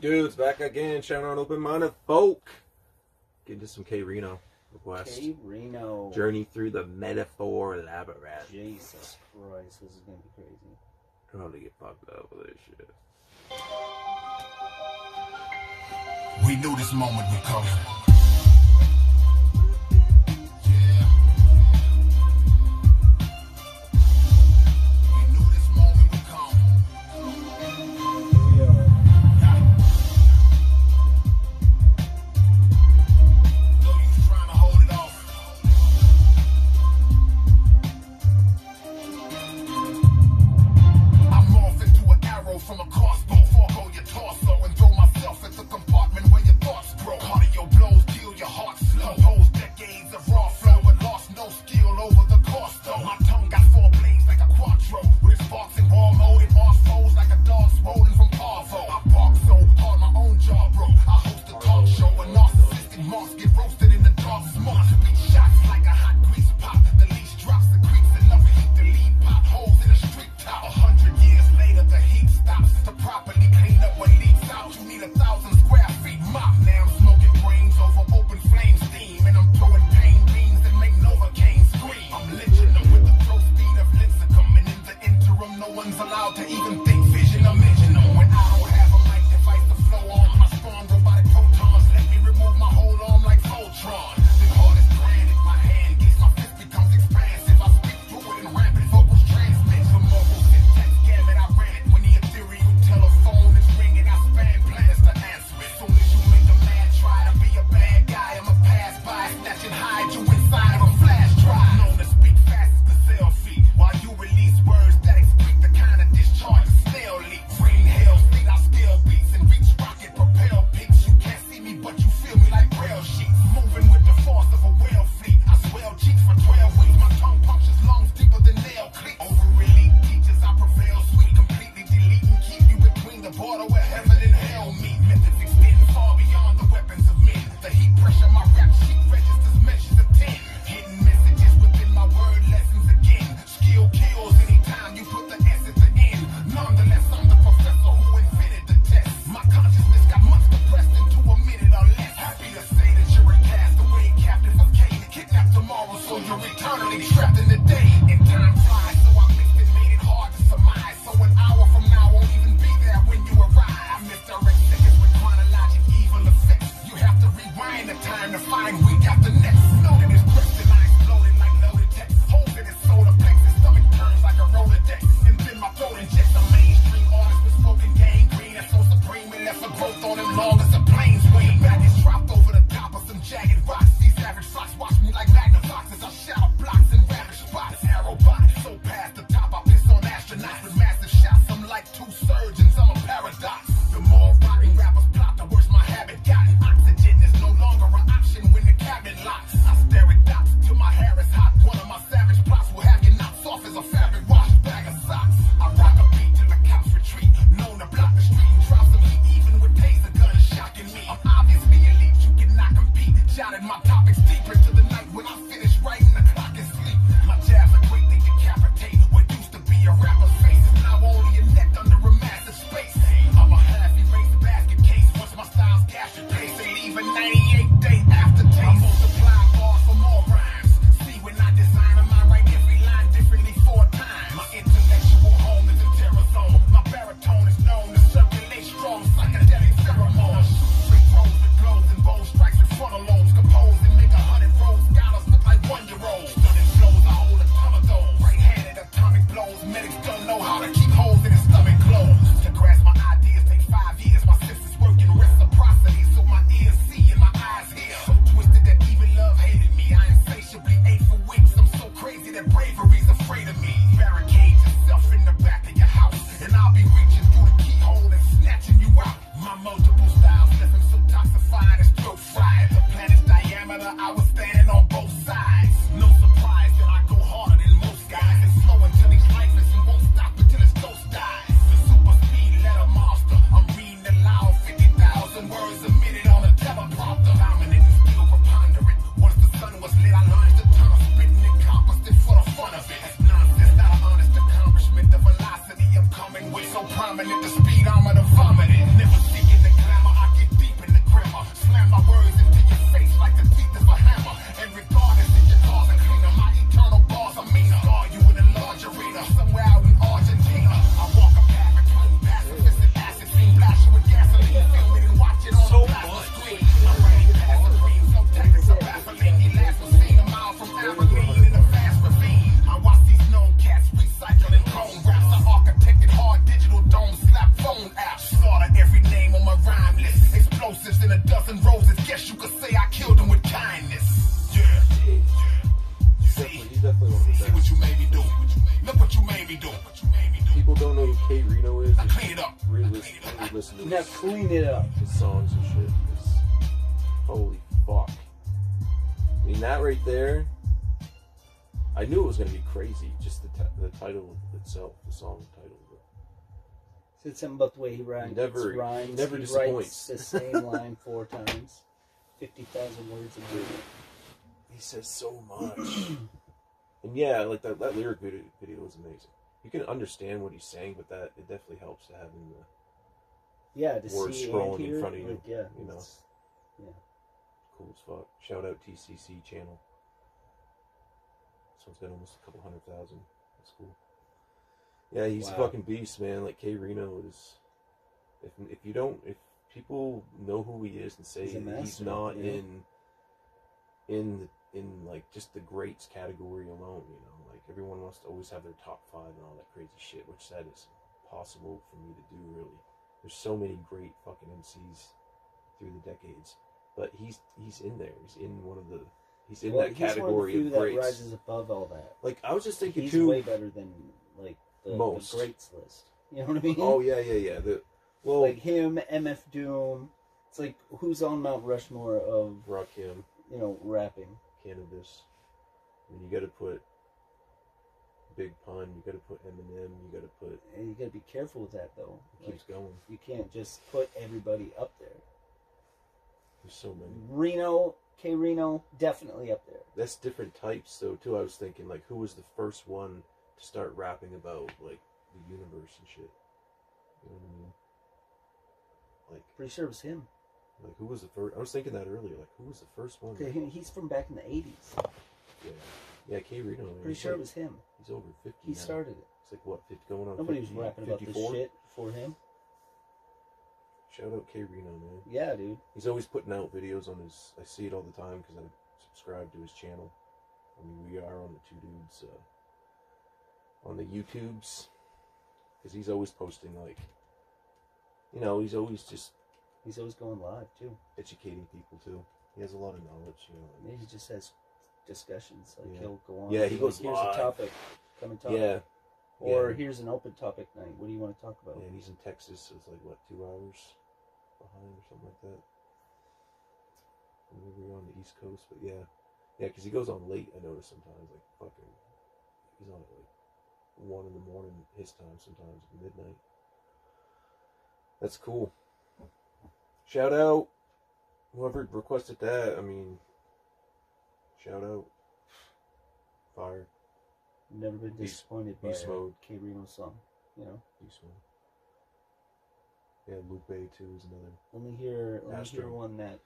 Dudes, back again, shouting out open-minded folk. Get to some K-Rino request. K-Rino. Journey through the metaphor labyrinth. Jesus Christ, this is gonna be crazy. I'm about to get fucked up with this shit. We knew this moment would come. From a crossbow, forego your torso and throw myself at the compartment where your thoughts grow. Cardio blows, kill your heart slow. Pose decades of raw flow and lost no skill over the course though. My tongue got 4 blades like a quattro, with sparks in raw mode and off foes like a dog swollen from parvo. I bark so hard my own jaw broke. I host a talk show, a narcissistic marks get roasted in the dark smoke. Beat shots like a hot grease pot. The leash drops the creeks enough heat to lead potholes in a street top. 100 years later the heat stops. To properly clean up what leaks out, you need 1,000 square feet mop. Now I'm smoking brains over open flame steam, and I'm throwing pain beams that make Novocaine scream. I'm lynching them with the throw speed of Lincecum, and in the interim, no one's allowed to even think vision. I mention them when I don't have a mic device to flow on. My spawn robotic protons let me remove my whole arm like Voltron. The heart is granted, my hand gets, my fist becomes expansive. I speak through it and rampant vocals transmit. The mobile syntax gamut, I ran it when the ethereal telephone is ringing. I span planets to answer it. Soon as you make a man try to be a bad guy, I'ma pass by, snatch and hide you inside of a flash drive. Known to speak fast as the selfie, while you release words that excrete the kind of discharge a snail leak. Green hell feet, I scale beats and reach rocket propel peaks. You can't see me, but you feel me like braille sheets. Moving with the force of a whale fleet. I swell cheeks for 12 weeks. My tongue punctures lungs deeper than nail cleats. Over elite teachers, I prevail sweet. Completely delete and keep you between the border where heaven and hell meet. Methods extend far beyond the weapons of men. The heat pressure, my rap sheet registers measures of 10. Hidden messages within my word lessons again. Skill kills anytime you put the S at the end. Nonetheless, I'm the professor who invented the test. My consciousness got much compressed into a minute or less. Happy to say that you're a castaway, captive of Cain, kidnapped tomorrow, so you're eternally trapped in the day. And time flies, so I mixed and made it hard to surmise. So an hour from now won't even be there when you arrive. I misdirect seconds with chronologic evil effects. You have to rewind the time to find week after next. Know that it's pressed and I exploded like loaded text. Holes in his solar plexus, stomach turns like a Rolodex. And then my throat injects a mainstream artist with spoken gangrene. That's so supreme and left a growth on him long as a plane's wing. Back is dropped over the top of some jagged rocks. These average flocks watch me like magnavoxes. I shadow blocks and ravage spots. Aerobot, so past the top I piss on astronauts with massive shots. I'm like 2 surgeons, I'm a paradox. The more rotten rappers plot, the worse my habit gotten. Oxygen is no longer an option when the cabin locks. I stare at dots till my hair is hot. One of my savage plots will have you knocked off as a fabric wash bag of socks. I rock a beat till the cops retreat. Known to block the street and drop some heat even with taser guns shocking me. I'm obviously elite, you cannot compete. Shouted my topics deeper into the night when I finish writing the clock is sleep. My jabs are quick, they decapitate. What used to be a rapper's face is now only a neck under a massive space. I'm a half erased basket case. Once my style's gastric pace, they leave a 98-day aftertaste. I multiply bars for more rhymes. See, when I design them, I write every line differently 4 times. My intellectual home is a terror zone. My baritone is known to circulate strong psychedelic pheromones. Free throws with glows and bow strikes with frontal lobes. Compose and make 100 rows. Scholars look like 1-year-olds. Stunning flows, I hold a ton of those. Right-handed atomic blows. Medics don't know how to keep holes in his stomach closed. To grasp my ideas take 5 years. My senses work in reciprocity, so my ears see and my eyes hear. So twisted that even love hated me. I insatiably ate for weeks. I'm so crazy that bravery's afraid of me. Barricade yourself in the back of your house, and I'll be reaching through the keyhole and snatching you out. My multiple styles left him so toxified as throat fried. The planet's diameter, I was standing on both sides. No surprise that I go harder than most guys. And slow until he's lifeless and won't stop until his ghost dies. The super speed letter monster, I'm reading aloud 50,000 words a minute on a teleprompter. Dominant and skill See what you made me do. Look what you made me do. People don't know who K-Rino is. Now clean it up. Really listen to Now clean it up. his songs and shit. It's, holy fuck. I mean, that right there, I knew it was going to be crazy. Just the title itself, the song title. Said something about the way he rhymes. Never he disappoints. writes the same line 4 times. 50,000 words a minute. He says so much. And yeah, like that lyric video is amazing. You can understand what he's saying, but it definitely helps to have him to words see scrolling and hear, in front of you. like, yeah, you know. yeah. Cool as fuck. Shout out TCC channel. This one's got almost a couple 100,000. That's cool. Yeah, he's a fucking beast, man. Like K-Rino is. If people know who he is and say he's not in like just the greats category alone, you know, like everyone wants to always have their top 5 and all that crazy shit, which that is impossible for me to do. Really, there's so many great fucking MCs through the decades, but he's in there. He's in one of the. He's in that category of greats. That rises above all that. Like I was just thinking he's too. Way better than like the greats list. You know what I mean? Oh yeah. Well, like him, MF Doom. It's like who's on Mount Rushmore of Rakim, you know, rapping. Cannabis. I mean, you got to put Big Pun. You got to put Eminem. You got to put. And you got to be careful with that, though. It keeps going. You can't just put everybody up there. There's so many. K-Rino, definitely up there. That's different types, though. Too. I was thinking, like, who was the first one to start rapping about like the universe and shit? You know what I mean? Like, pretty sure it was him. Like, who was the first? I was thinking that earlier. Like, who was the first one? Okay, he's from back in the 80s. Yeah, K-Rino. Pretty sure it was him. He's over 50 He now. started it. It's like, what, 50, going on Nobody 50, was rapping 54? about this shit before him. Shout out K-Rino, man. Yeah, dude. He's always putting out videos on his... I see it all the time because I subscribe to his channel. I mean, we are on the Two Dudes, on the YouTubes. Because he's always posting, like... You know, he's always just... He's always going live, too. Educating people, too. He has a lot of knowledge, you know. Yeah, he just has discussions. Like, he'll go on. Yeah, he goes here's live. A topic. Come and talk. Yeah. Or here's an open topic night. What do you want to talk about? Yeah, and he's in Texas, so it's like, what, 2 hours behind or something like that? Maybe we're on the East Coast, but yeah. Yeah, because he goes on late, I notice sometimes. Like, fucking, he's on at like 1 in the morning his time, sometimes midnight. That's cool. Shout out whoever requested that. I mean, shout out. Fire. Never been disappointed by Beast Mode. K-Rino song, you know. Beast Mode. Yeah, Lupe too is another. Let me hear one that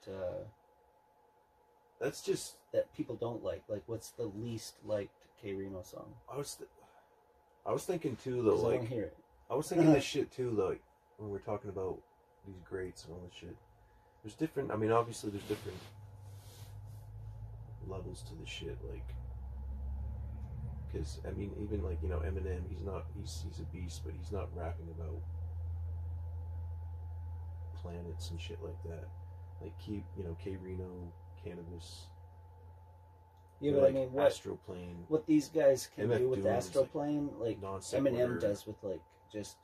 that's just that people don't like. Like, what's the least liked K-Rino song? I was thinking too though. Like, I don't hear it. I was thinking this shit too. Like when we're talking about these greats and all this shit. There's different. I mean, obviously, there's different levels to the shit. Like, because I mean, even like Eminem, he's a beast, but he's not rapping about planets and shit like that. Like K-Rino, Cannabis. Yeah, but like, I mean, Astroplane. What these guys can MF do with Doom Astroplane, like Eminem does with like just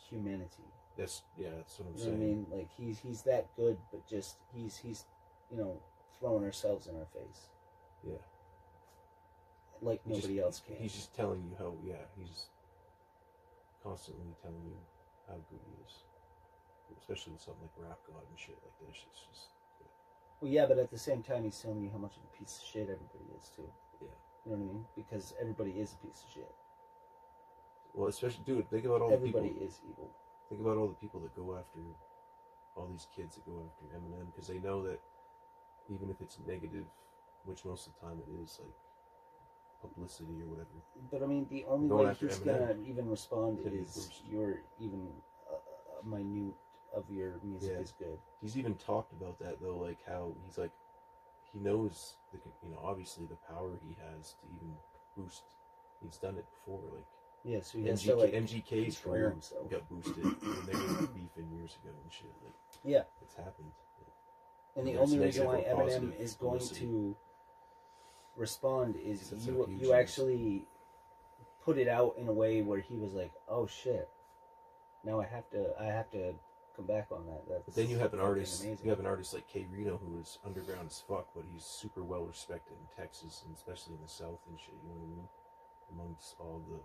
humanity. That's what I'm you saying. Know what I mean, like he's that good, but just he's throwing ourselves in our face. Yeah. Like nobody else can. He's just telling you how. Yeah, he's constantly telling you how good he is, especially with something like Rap God and shit like this. It's just. Yeah. Well, yeah, but at the same time, he's telling you how much of a piece of shit everybody is too. Yeah. You know what I mean? Because everybody is a piece of shit. Well, especially, dude, think about all everybody the people. Everybody is evil. Think about all the people that go after, all these kids that go after Eminem, because they know that even if it's negative, which most of the time it is, like publicity or whatever. But I mean, the only way he's gonna even respond is you're even a minute of your music is good. He's even talked about that though, like how he's like, he knows obviously the power he has to even boost. He's done it before, like. Yeah, so he has to like MGK's career got boosted when they were beefing years ago and shit. Like, yeah, it's happened. And the only reason why Eminem is going to respond is you actually put it out in a way where he was like, oh shit, now I have to come back on that. But then you have an artist, amazing. you have an artist like K-Rino who is underground as fuck, but he's super well respected in Texas and especially in the South and shit. You know what I mean? Amongst all the.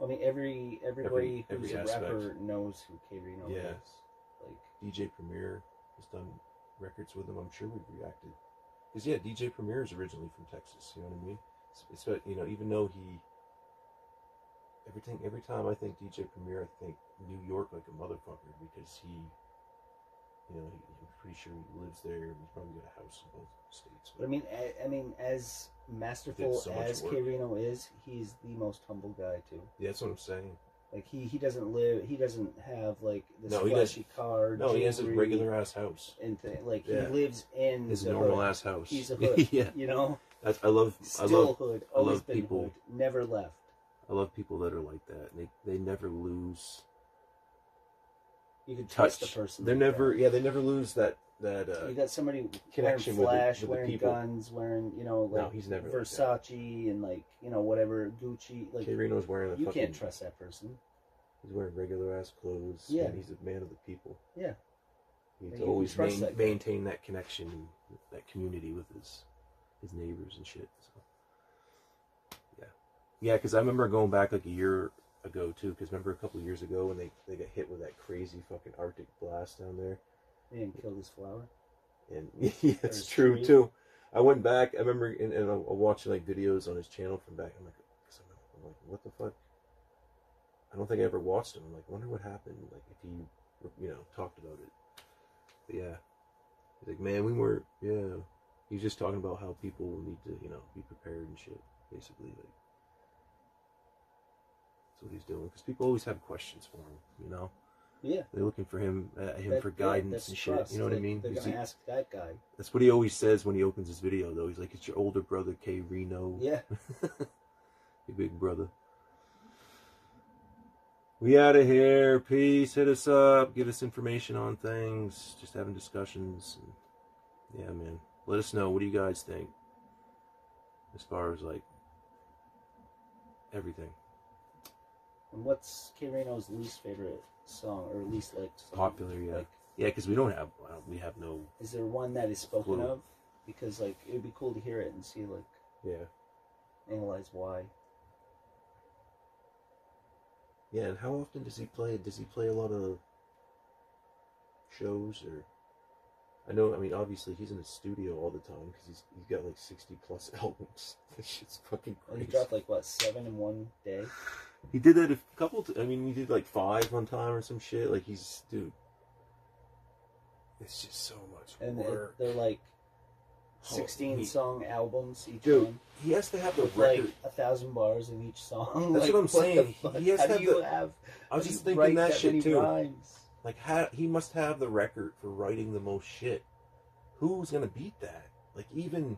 I mean, everybody who's a aspect. rapper knows who K-Rino is. Like DJ Premier has done records with him. I'm sure we've reacted. Because yeah, DJ Premier is originally from Texas. You know what I mean? It's you know, even though he. Every time I think DJ Premier, I think New York like a motherfucker because he, you know, I'm pretty sure he lives there and he's probably got a house in both states. But I mean, as masterful so as K-Rino is, he's the most humble guy too. Yeah, that's what I'm saying. Like he doesn't have like this No, flashy car. No, he has his regular ass house. And like he lives in his the normal hood. ass house. He's a hood. Yeah, you know. I love hood. Always love been people. hood. Never left. I love people that are like that. They never lose. You can Touch trust the person. They're like never. that. Yeah, they never lose that. You got somebody connection wearing flash, with the wearing people. guns, wearing like No, he's never Versace and like whatever Gucci. Like K-Rino's wearing you can't trust that person. He's wearing regular ass clothes. Yeah, and he's a man of the people. Yeah, he needs to always maintain that connection, that community with his neighbors and shit. So. Yeah, because I remember going back like a year ago too. Because remember a couple of years ago when they got hit with that crazy fucking Arctic blast down there. They didn't kill this flower. And yeah, it's true too. I went back. I remember and I watching like videos on his channel from back. I'm like, what the fuck? I don't think I ever watched him. I'm like, I wonder what happened. Like if he, talked about it. But yeah, he's like, man, we were. Yeah, he's just talking about how people need to, be prepared and shit. Basically, like. What he's doing because people always have questions for him, Yeah, they're looking for him for guidance and shit. Trust. You know what I mean? They're gonna ask that guy. That's what he always says when he opens his video, though. He's like, "It's your older brother, K-Rino." Yeah, your big brother. We out of here. Peace. Hit us up. Give us information on things. Just having discussions. And yeah, man. Let us know. What do you guys think? As far as like everything. And what's K-Rino's least favorite song or least liked song? Popular, yeah. Yeah, because we have no... Is there one that is spoken clue. of? Because, like, it would be cool to hear it and see, like... Yeah. Analyze why. Yeah, and how often does he play? Does he play a lot of shows or... I know, obviously he's in the studio all the time because he's got like 60 plus albums. This shit's fucking crazy. He dropped like, what, 7 in one day? He did that a couple... he did like 5 one time or some shit. Like, dude... It's just so much work. They're like 16-song albums each dude, one. He has to have the with record... like 1,000 bars in each song. That's like, what I'm saying. He has to have... I was just thinking that shit too. Rhymes? Like, he must have the record for writing the most shit. Who's gonna beat that? Like, even...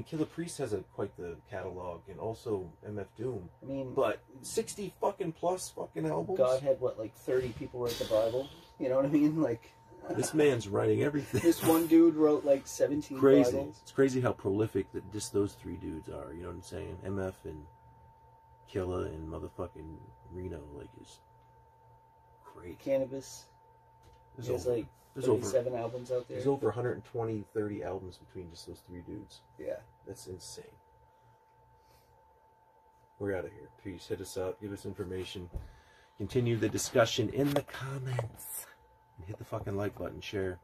Killer Priest has quite the catalog, and also MF Doom. But 60 fucking plus fucking albums? God had, what, like 30 people write the Bible? You know what I mean? Like... This man's writing everything. This one dude wrote like 17 crazy. Bibles. It's crazy how prolific that just those 3 dudes are. You know what I'm saying? MF and Killa and motherfucking Reno, like, is great. Cannabis. There's like 37 albums out there. There's over 120, 30 albums between just those 3 dudes. Yeah. That's insane. We're out of here. Peace. Hit us up. Give us information. Continue the discussion in the comments. And hit the fucking like button. Share.